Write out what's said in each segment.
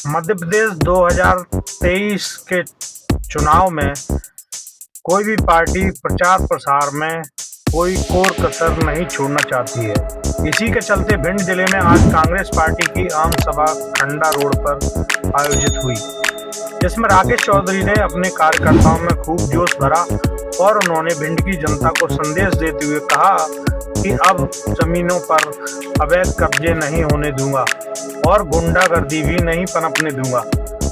मध्य प्रदेश 2023 के चुनाव में कोई भी पार्टी प्रचार प्रसार में कोई कोर कसर नहीं छोड़ना चाहती है। इसी के चलते भिंड जिले में आज कांग्रेस पार्टी की आम सभा खंडा रोड पर आयोजित हुई, जिसमें राकेश चौधरी ने अपने कार्यकर्ताओं में खूब जोश भरा और उन्होंने भिंड की जनता को संदेश देते हुए कहा कि अब जमीनों पर अवैध कब्जे नहीं होने दूंगा और गुंडागर्दी भी नहीं पनपने दूंगा।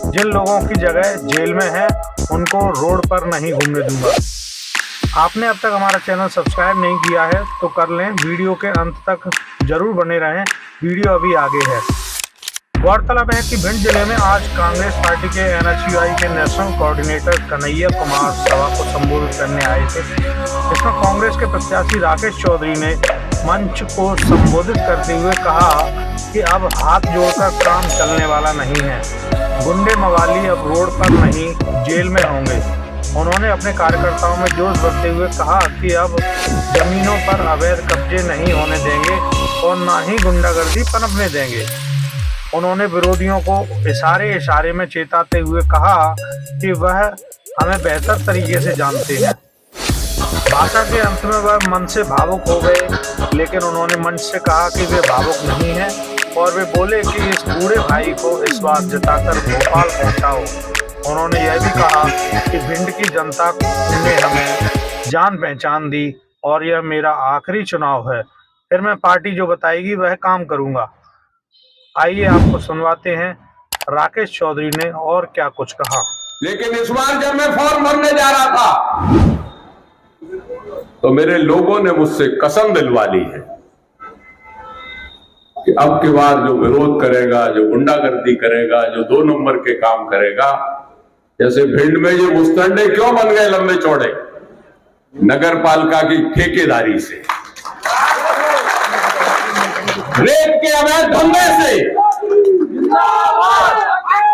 जिन लोगों की जगह जेल में है उनको रोड पर नहीं घूमने दूंगा। आपने अब तक हमारा चैनल सब्सक्राइब नहीं किया है तो कर लें, वीडियो के अंत तक जरूर बने रहें, वीडियो अभी आगे है। गौरतलब है कि भिंड जिले में आज कांग्रेस पार्टी के NSUI के नेशनल कोऑर्डिनेटर कन्हैया कुमार सभा को संबोधित करने आए थे। इसमें कांग्रेस के प्रत्याशी राकेश चौधरी ने मंच को संबोधित करते हुए कहा कि अब हाथ जोड़कर काम चलने वाला नहीं है, गुंडे मवाली अब रोड पर नहीं जेल में होंगे। उन्होंने अपने कार्यकर्ताओं में जोश भरते हुए कहा कि अब जमीनों पर अवैध कब्जे नहीं होने देंगे और न ही गुंडागर्दी पनपने देंगे। उन्होंने विरोधियों को इशारे में चेताते हुए कहा कि वह हमें बेहतर तरीके से जानते हैं। भाषा के अंत में वह मन से भावुक हो गए, लेकिन उन्होंने मंच से कहा कि वे भावुक नहीं हैं और वे बोले कि इस बूढ़े भाई को इस बात जताकर भोपाल पहुंचाओ। उन्होंने यह भी कहा कि भिंड की जनता ने हमें जान पहचान दी और यह मेरा आखिरी चुनाव है, फिर मैं पार्टी जो बताएगी वह काम करूंगा। आइए आपको सुनवाते हैं राकेश चौधरी ने और क्या कुछ कहा। लेकिन इस बार जब मैं फॉर्म भरने जा रहा था तो मेरे लोगों ने मुझसे कसम दिलवा ली है कि अब की बार जो विरोध करेगा, जो गुंडागर्दी करेगा, जो 2 नंबर के काम करेगा, जैसे भिंड में ये मुस्तंडे क्यों बन गए लंबे चौड़े, नगर पालिका की ठेकेदारी से, रेत के अवैध धंधे से,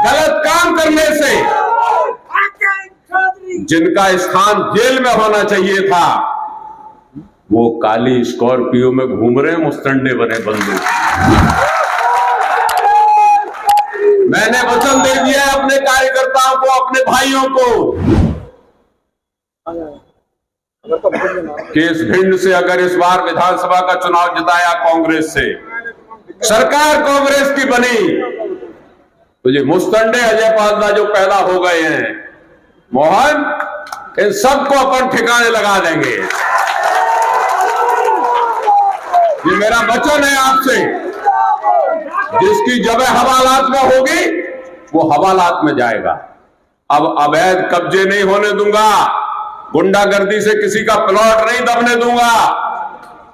गलत काम करने से, जिनका स्थान जेल में होना चाहिए था वो काली स्कॉर्पियो में घूम रहे मुस्तंडे बने बंदूक। मैंने वचन दे दिया है अपने कार्यकर्ताओं को, अपने भाइयों को कि इस भिंड से अगर इस बार विधानसभा का चुनाव जिताया कांग्रेस से, सरकार कांग्रेस की बनी, तो ये मुस्तंडे अजय पालदा जो पैदा हो गए हैं मोहन, इन सबको अपन ठिकाने लगा देंगे। ये मेरा वचन है आपसे। जिसकी जगह हवालात में होगी वो हवालात में जाएगा। अब अवैध कब्जे नहीं होने दूंगा, गुंडागर्दी से किसी का प्लॉट नहीं दबने दूंगा।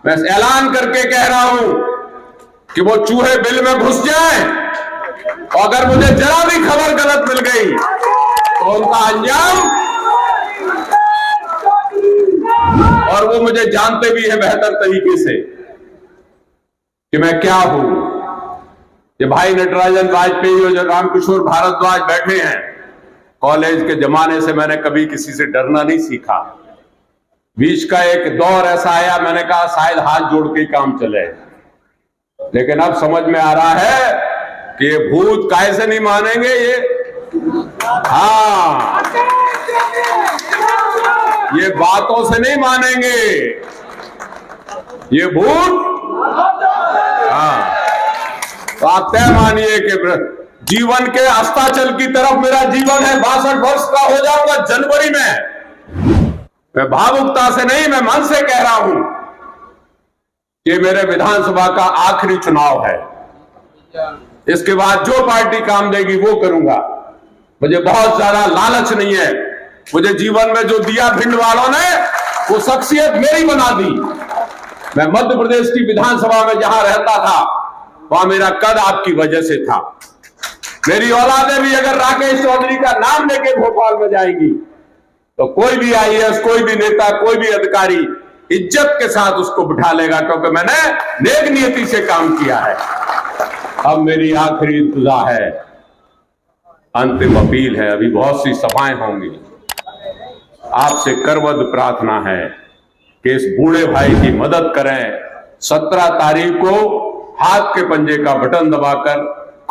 मैं ऐलान करके कह रहा हूं कि वो चूहे बिल में घुस जाएं और अगर मुझे जरा भी खबर गलत मिल गई तो उनका अंजाम, और वो मुझे जानते भी है बेहतर तरीके से कि मैं क्या हूं। ये भाई नटराजन वाजपेयी और जो रामकिशोर भारद्वाज बैठे हैं, कॉलेज के जमाने से मैंने कभी किसी से डरना नहीं सीखा। बीच का एक दौर ऐसा आया, मैंने कहा शायद हाथ जोड़ के काम चले, लेकिन अब समझ में आ रहा है कि ये भूत काहे से नहीं मानेंगे। ये बातों से नहीं मानेंगे, ये भूत। तो आप तय मानिए कि जीवन के अस्ताचल की तरफ मेरा जीवन है। 62 वर्ष का हो जाऊंगा जनवरी में। मैं भावुकता से नहीं, मैं मन से कह रहा हूं कि मेरे विधानसभा का आखिरी चुनाव है। इसके बाद जो पार्टी काम देगी वो करूंगा। मुझे बहुत ज्यादा लालच नहीं है। मुझे जीवन में जो दिया भिंड वालों ने वो शख्सियत मेरी बना दी। मैं मध्य प्रदेश की विधानसभा में जहां रहता था वहां मेरा कद आपकी वजह से था। मेरी औलादें भी अगर राकेश चौधरी का नाम लेके भोपाल में जाएंगी तो कोई भी IAS, कोई भी नेता, कोई भी अधिकारी इज्जत के साथ उसको बिठा लेगा, क्योंकि मैंने नेक नियति से काम किया है। अब मेरी आखिरी इंतजा है, अंतिम अपील है, अभी बहुत सी सभाएं होंगी। आपसे करबद्ध प्रार्थना है कि इस बूढ़े भाई की मदद करें। 17 तारीख को हाथ के पंजे का बटन दबाकर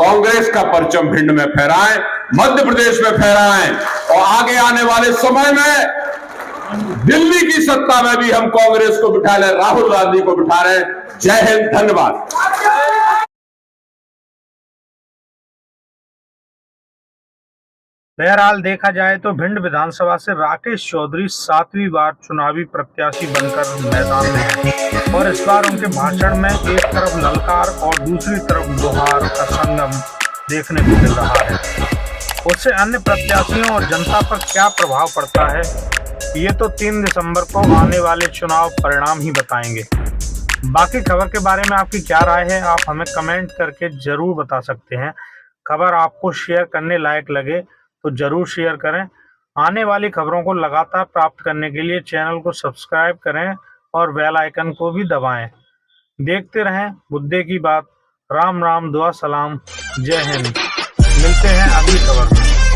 कांग्रेस का परचम भिंड में फहराएं, मध्य प्रदेश में फहराएं और आगे आने वाले समय में दिल्ली की सत्ता में भी हम कांग्रेस को बिठा लें, राहुल गांधी को बिठा रहे हैं। जय हिंद, धन्यवाद। बहरहाल देखा जाए तो भिंड विधानसभा से राकेश चौधरी 7वीं बार चुनावी प्रत्याशी बनकर मैदान में हैं और इस बार उनके भाषण में एक तरफ ललकार और दूसरी तरफ गुहार का संगम देखने को मिल रहा है। उससे अन्य प्रत्याशियों और जनता पर क्या प्रभाव पड़ता है, ये तो 3 दिसंबर को आने वाले चुनाव परिणाम ही बताएंगे। बाकी खबर के बारे में आपकी क्या राय है, आप हमें कमेंट करके जरूर बता सकते हैं। खबर आपको शेयर करने लायक लगे तो जरूर शेयर करें। आने वाली खबरों को लगातार प्राप्त करने के लिए चैनल को सब्सक्राइब करें और बेल आइकन को भी दबाएं। देखते रहें मुद्दे की बात। राम राम, दुआ सलाम, जय हिंद। मिलते हैं अगली खबर में।